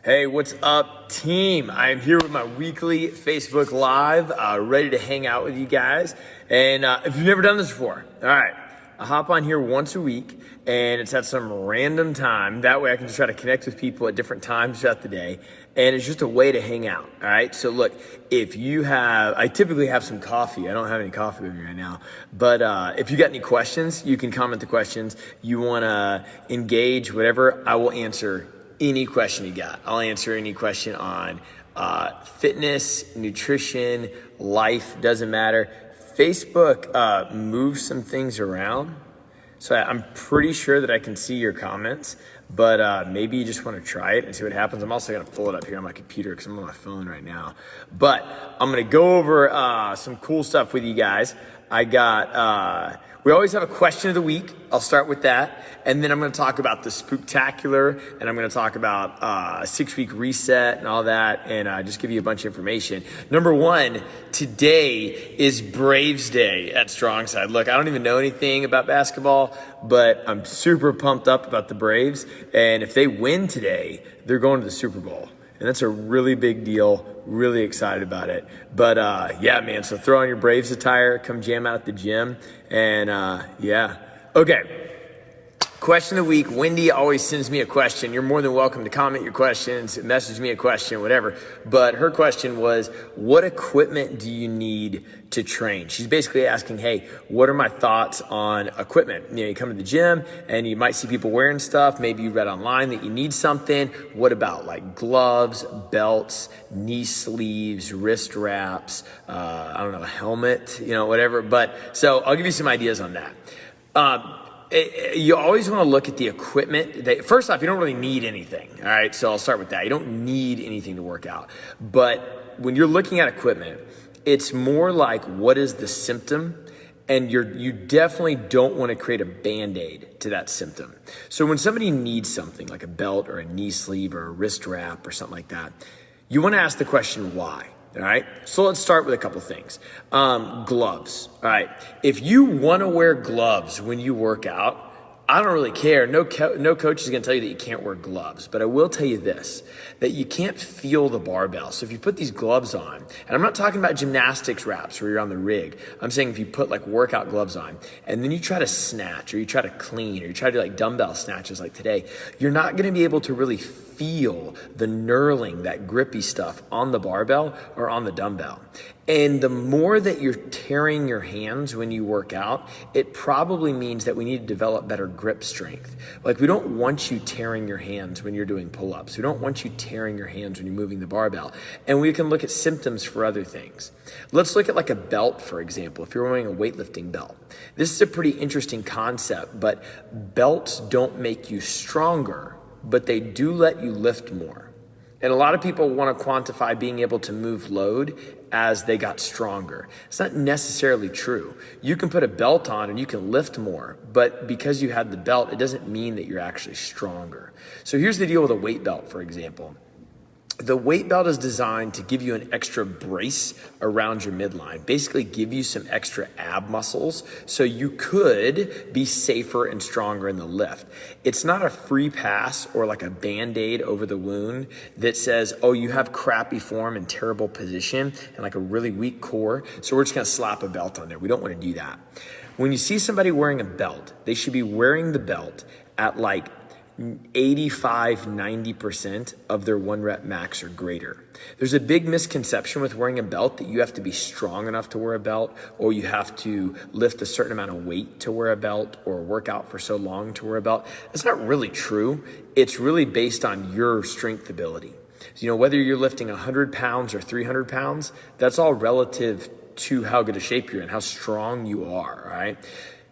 Hey, what's up, team? I am here with my weekly Facebook Live, ready to hang out with you guys. And if you've never done this before, all right, I hop on here once a week, and it's at some random time. That way I can just try to connect with people at different times throughout the day, and it's just a way to hang out, all right? So look, I typically have some coffee. I don't have any coffee with me right now, but if you got any questions, you can comment the questions. You want to engage, whatever, I will answer any question you got. I'll answer any question on fitness, nutrition, life, doesn't matter. Facebook moves some things around, so I'm pretty sure that I can see your comments, but maybe you just want to try it and see what happens. I'm also going to pull it up here on my computer because I'm on my phone right now. But I'm going to go over some cool stuff with you guys. We always have a question of the week. I'll start with that. And then I'm going to talk about the Spooktacular, and I'm going to talk about a 6-week reset and all that, and just give you a bunch of information. Number one, today is Braves Day at StrongSide. Look, I don't even know anything about basketball, but I'm super pumped up about the Braves. And if they win today, they're going to the Super Bowl. And that's a really big deal. Really excited about it. But yeah, man, so throw on your Braves attire, come jam out at the gym, and yeah. Okay. Question of the week. Wendy always sends me a question. You're more than welcome to comment your questions, message me a question, whatever. But her question was, what equipment do you need to train? She's basically asking, hey, what are my thoughts on equipment? You know, you come to the gym and you might see people wearing stuff. Maybe you read online that you need something. What about like gloves, belts, knee sleeves, wrist wraps, I don't know, a helmet, you know, whatever. But so I'll give you some ideas on that. You always want to look at the equipment. First off, you don't really need anything. All right. So I'll start with that. You don't need anything to work out. But when you're looking at equipment, it's more like, what is the symptom? And you definitely don't want to create a Band-Aid to that symptom. So when somebody needs something like a belt or a knee sleeve or a wrist wrap or something like that, you want to ask the question, why? All right. So let's start with a couple things. Gloves. All right. If you want to wear gloves when you work out, I don't really care. No coach is going to tell you that you can't wear gloves, but I will tell you this, that you can't feel the barbell. So if you put these gloves on, and I'm not talking about gymnastics wraps where you're on the rig. I'm saying if you put like workout gloves on and then you try to snatch or you try to clean or you try to do like dumbbell snatches like today, you're not going to be able to really feel the knurling, that grippy stuff on the barbell or on the dumbbell. And the more that you're tearing your hands when you work out, it probably means that we need to develop better grip strength. Like, we don't want you tearing your hands when you're doing pull-ups. We don't want you tearing your hands when you're moving the barbell. And we can look at symptoms for other things. Let's look at like a belt, for example, if you're wearing a weightlifting belt. This is a pretty interesting concept, but belts don't make you stronger, but they do let you lift more. And a lot of people want to quantify being able to move load as they got stronger. It's not necessarily true. You can put a belt on and you can lift more, but because you had the belt, it doesn't mean that you're actually stronger. So here's the deal with a weight belt, for example. The weight belt is designed to give you an extra brace around your midline, basically give you some extra ab muscles so you could be safer and stronger in the lift. It's not a free pass or like a Band-Aid over the wound that says, oh, you have crappy form and terrible position and like a really weak core, so we're just going to slap a belt on there. We don't want to do that. When you see somebody wearing a belt, they should be wearing the belt at like 85-90% of their 1 rep max or greater. There's a big misconception with wearing a belt that you have to be strong enough to wear a belt, or you have to lift a certain amount of weight to wear a belt, or work out for so long to wear a belt. That's not really true. It's really based on your strength ability. So, you know, whether you're lifting 100 pounds or 300 pounds, that's all relative to how good a shape you're in, how strong you are, all right?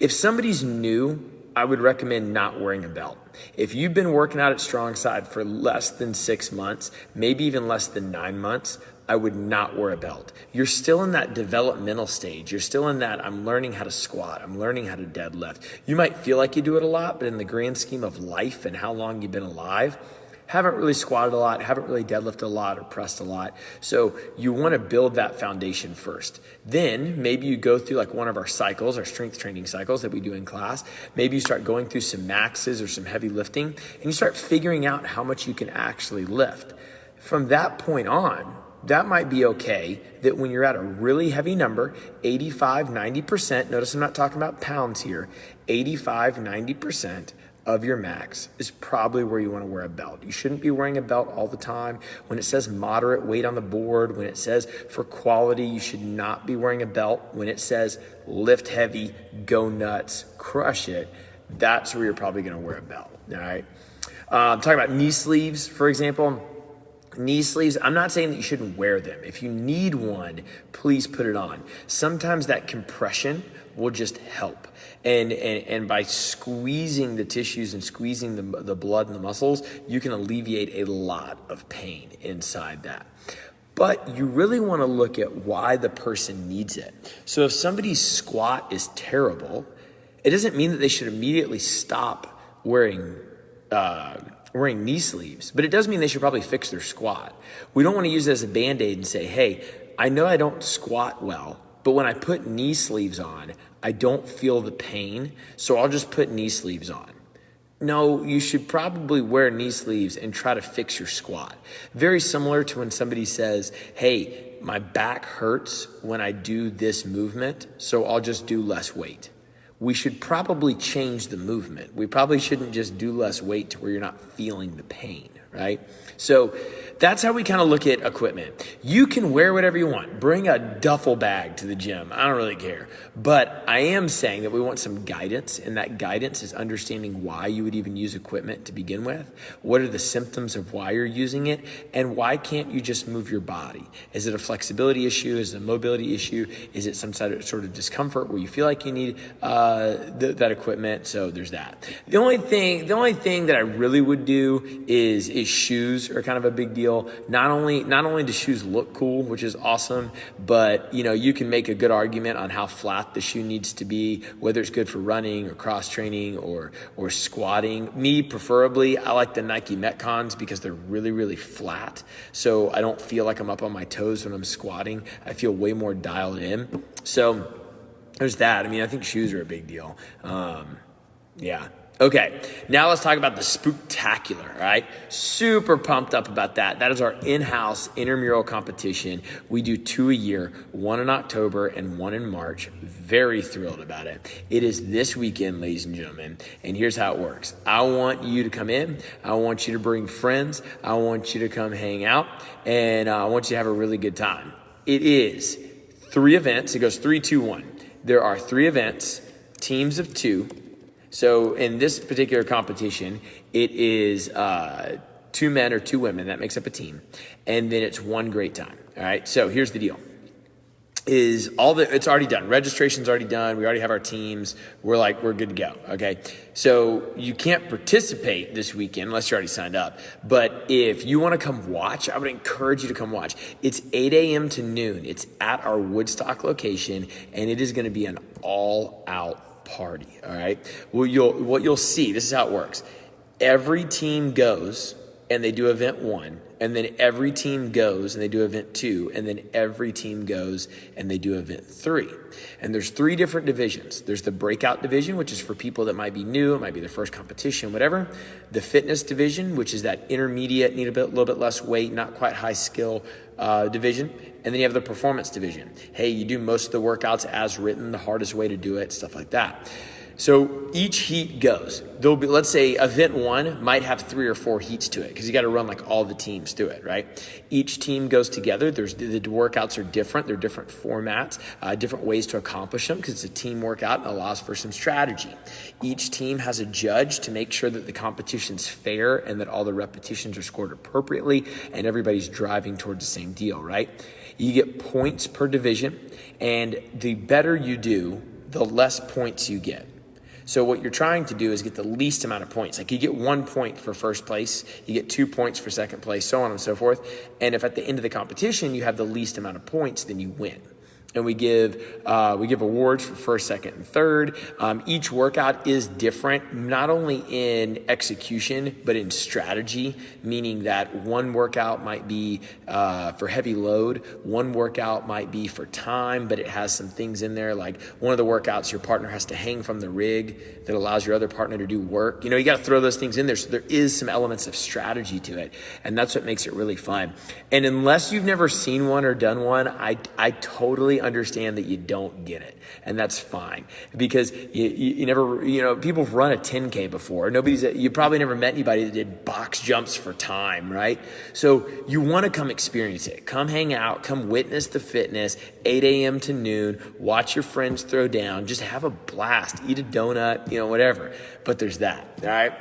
If somebody's new, I would recommend not wearing a belt. If you've been working out at StrongSide for less than 6 months, maybe even less than 9 months, I would not wear a belt. You're still in that developmental stage. You're still in that, I'm learning how to squat. I'm learning how to deadlift. You might feel like you do it a lot, but in the grand scheme of life and how long you've been alive, haven't really squatted a lot, haven't really deadlifted a lot or pressed a lot. So you want to build that foundation first. Then maybe you go through like one of our cycles, our strength training cycles that we do in class. Maybe you start going through some maxes or some heavy lifting, and you start figuring out how much you can actually lift. From that point on, that might be okay that when you're at a really heavy number, 85, 90%, notice I'm not talking about pounds here, 85, 90% of your max is probably where you want to wear a belt. You shouldn't be wearing a belt all the time. When it says moderate weight on the board, when it says for quality, you should not be wearing a belt. When it says lift heavy, go nuts, crush it, that's where you're probably going to wear a belt, all right? Talking about knee sleeves, for example. Knee sleeves, I'm not saying that you shouldn't wear them. If you need one, please put it on. Sometimes that compression will just help. And by squeezing the tissues and squeezing the blood and the muscles, you can alleviate a lot of pain inside that. But you really want to look at why the person needs it. So if somebody's squat is terrible, it doesn't mean that they should immediately stop wearing knee sleeves, but it does mean they should probably fix their squat. We don't want to use it as a Band-Aid and say, hey, I know I don't squat well, but when I put knee sleeves on, I don't feel the pain, so I'll just put knee sleeves on. No, you should probably wear knee sleeves and try to fix your squat. Very similar to when somebody says, hey, my back hurts when I do this movement, so I'll just do less weight. We should probably change the movement. We probably shouldn't just do less weight to where you're not feeling the pain, right? So that's how we kind of look at equipment. You can wear whatever you want. Bring a duffel bag to the gym. I don't really care. But I am saying that we want some guidance, and that guidance is understanding why you would even use equipment to begin with. What are the symptoms of why you're using it? And why can't you just move your body? Is it a flexibility issue? Is it a mobility issue? Is it some sort of discomfort where you feel like you need that equipment? So there's that. The only thing that I really would do is shoes are kind of a big deal. Not only do shoes look cool, which is awesome, but you can make a good argument on how flat the shoe needs to be, whether it's good for running or cross training or squatting. Me, preferably, I like the Nike Metcons because they're really, really flat. So I don't feel like I'm up on my toes when I'm squatting. I feel way more dialed in. So there's that. I mean, I think shoes are a big deal. Yeah. Okay, now let's talk about the Spooktacular, all right? Super pumped up about that. That is our in-house intramural competition. We do 2 a year, one in October and one in March. Very thrilled about it. It is this weekend, ladies and gentlemen, and here's how it works. I want you to come in. I want you to bring friends. I want you to come hang out, and I want you to have a really good time. It is 3 events. It goes 3, 2, 1. There are 3 events, teams of 2. So in this particular competition, it is 2 men or 2 women. That makes up a team. And then it's one great time. All right. So here's the deal. It's already done. Registration's already done. We already have our teams. We're good to go. Okay. So you can't participate this weekend unless you're already signed up. But if you want to come watch, I would encourage you to come watch. It's 8 a.m. to noon. It's at our Woodstock location, and it is going to be an all-out party. All right. Well, what you'll see, this is how it works. Every team goes and they do event 1, and then every team goes and they do event 2, and then every team goes and they do event 3. And there's 3 different divisions. There's the breakout division, which is for people that might be new, it might be their first competition, whatever. The fitness division, which is that intermediate, need a little bit less weight, not quite high skill division. And then you have the performance division. Hey, you do most of the workouts as written, the hardest way to do it, stuff like that. So each heat goes. There'll be, let's say event 1 might have 3 or 4 heats to it because you got to run like all the teams through it, right? Each team goes together. The workouts are different. They're different formats, different ways to accomplish them because it's a team workout and allows for some strategy. Each team has a judge to make sure that the competition's fair and that all the repetitions are scored appropriately and everybody's driving towards the same deal, right? You get points per division, and the better you do, the less points you get. So what you're trying to do is get the least amount of points. Like you get 1 point for first place, you get 2 points for second place, so on and so forth. And if at the end of the competition you have the least amount of points, then you win. and we give awards for first, second, and third. Each workout is different, not only in execution, but in strategy, meaning that one workout might be for heavy load, one workout might be for time, but it has some things in there, like one of the workouts your partner has to hang from the rig that allows your other partner to do work. You got to throw those things in there, so there is some elements of strategy to it, and that's what makes it really fun. And unless you've never seen one or done one, I totally understand that you don't get it, and that's fine, because you never, people have run a 10K before. You probably never met anybody that did box jumps for time, right? So you want to come experience it. Come hang out, come witness the fitness, 8 a.m. to noon, watch your friends throw down, just have a blast, eat a donut, whatever. But there's that, all right?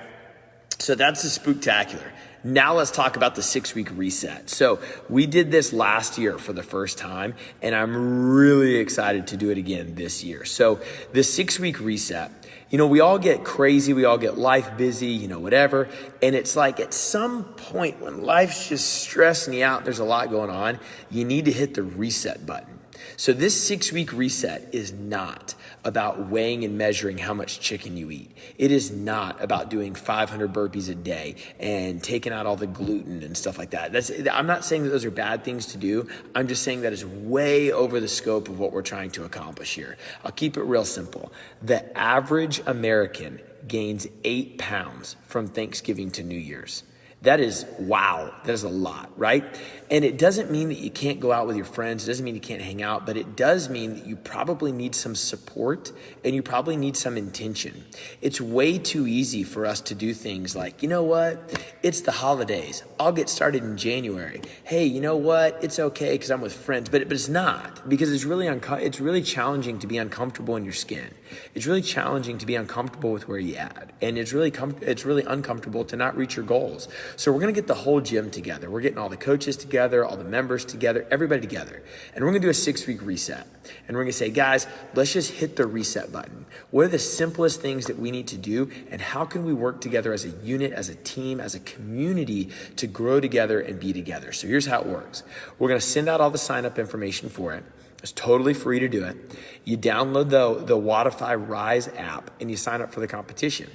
So that's the Spooktacular. Now let's talk about the 6-week reset. So we did this last year for the first time, and I'm really excited to do it again this year. So the 6-week reset, we all get crazy, we all get life busy, whatever. And it's like at some point when life's just stressing you out, there's a lot going on, you need to hit the reset button. So this 6-week reset is not about weighing and measuring how much chicken you eat. It is not about doing 500 burpees a day and taking out all the gluten and stuff like that. I'm not saying that those are bad things to do. I'm just saying that is way over the scope of what we're trying to accomplish here. I'll keep it real simple. The average American gains 8 pounds from Thanksgiving to New Year's. That is, wow, that is a lot, right? And it doesn't mean that you can't go out with your friends. It doesn't mean you can't hang out, but it does mean that you probably need some support and you probably need some intention. It's way too easy for us to do things like, you know what? It's the holidays. I'll get started in January. Hey, you know what? It's okay because I'm with friends, but it's not, because it's really challenging to be uncomfortable in your skin. It's really challenging to be uncomfortable with where you're at, and it's really uncomfortable to not reach your goals. So we're going to get the whole gym together. We're getting all the coaches together, all the members together, everybody together. And we're going to do a 6-week reset. And we're going to say, guys, let's just hit the reset button. What are the simplest things that we need to do? And how can we work together as a unit, as a team, as a community to grow together and be together? So here's how it works. We're going to send out all the sign-up information for it. It's totally free to do it. You download the Wodify Rise app and you sign up for the competition.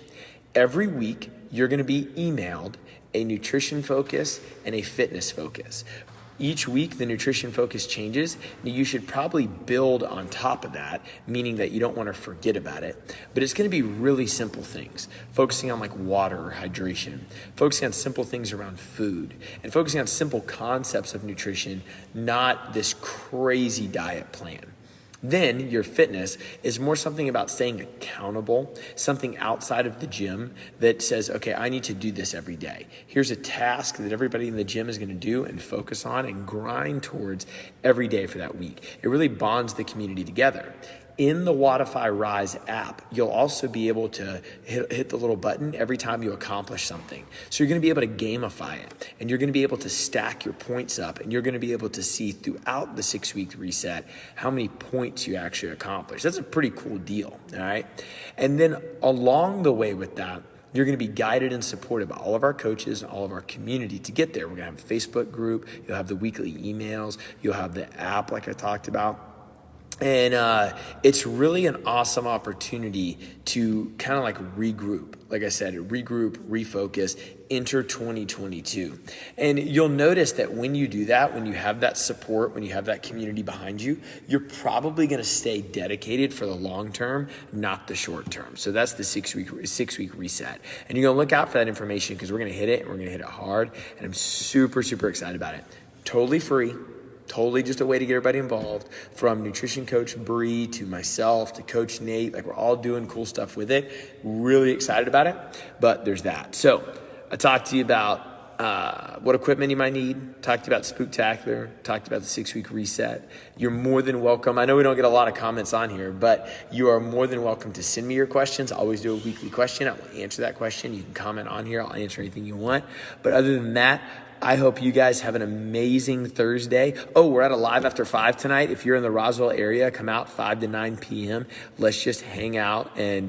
Every week, you're going to be emailed a nutrition focus and a fitness focus. Each week, the nutrition focus changes. You should probably build on top of that, meaning that you don't want to forget about it. But it's going to be really simple things, focusing on like water or hydration, focusing on simple things around food, and focusing on simple concepts of nutrition, not this crazy diet plan. Then your fitness is more something about staying accountable, something outside of the gym that says, okay, I need to do this every day. Here's a task that everybody in the gym is going to do and focus on and grind towards every day for that week. It really bonds the community together. In the Wodify Rise app, you'll also be able to hit the little button every time you accomplish something. So you're going to be able to gamify it, and you're going to be able to stack your points up, and you're going to be able to see throughout the 6-week reset how many points you actually accomplish. That's a pretty cool deal, all right? And then along the way with that, you're going to be guided and supported by all of our coaches and all of our community to get there. We're going to have a Facebook group. You'll have the weekly emails. You'll have the app like I talked about. And it's really an awesome opportunity to kind of like regroup. Like I said, regroup, refocus, enter 2022. And you'll notice that when you do that, when you have that support, when you have that community behind you, you're probably going to stay dedicated for the long term, not the short term. So that's the 6-week reset. And you're going to look out for that information because we're going to hit it and we're going to hit it hard. And I'm super, super excited about it. Totally free. Totally just a way to get everybody involved, from nutrition coach Bree to myself to coach Nate. Like, we're all doing cool stuff with it. Really excited about it, but there's that. So I talked to you about what equipment you might need, talked about Spooktacular, talked about the 6-week reset. You're more than welcome. I know we don't get a lot of comments on here, but you are more than welcome to send me your questions. I always do a weekly question. I will answer that question. You can comment on here. I'll answer anything you want. But other than that, I hope you guys have an amazing Thursday. Oh, we're at a Live After 5 tonight. If you're in the Roswell area, come out 5 to 9 p.m. Let's just hang out, and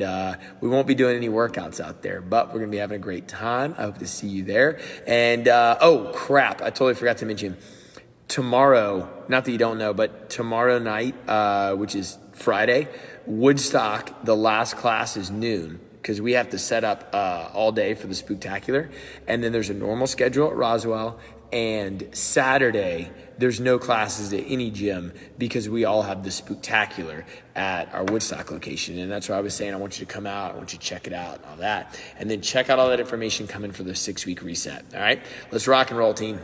we won't be doing any workouts out there, but we're going to be having a great time. I hope to see you there. And, oh, crap, I totally forgot to mention, tomorrow, not that you don't know, but tomorrow night, which is Friday, Woodstock, the last class is noon because we have to set up all day for the Spooktacular. And then there's a normal schedule at Roswell. And Saturday, there's no classes at any gym because we all have the Spooktacular at our Woodstock location. And that's why I was saying I want you to come out, I want you to check it out and all that. And then check out all that information coming for the 6-week reset. All right, let's rock and roll, team.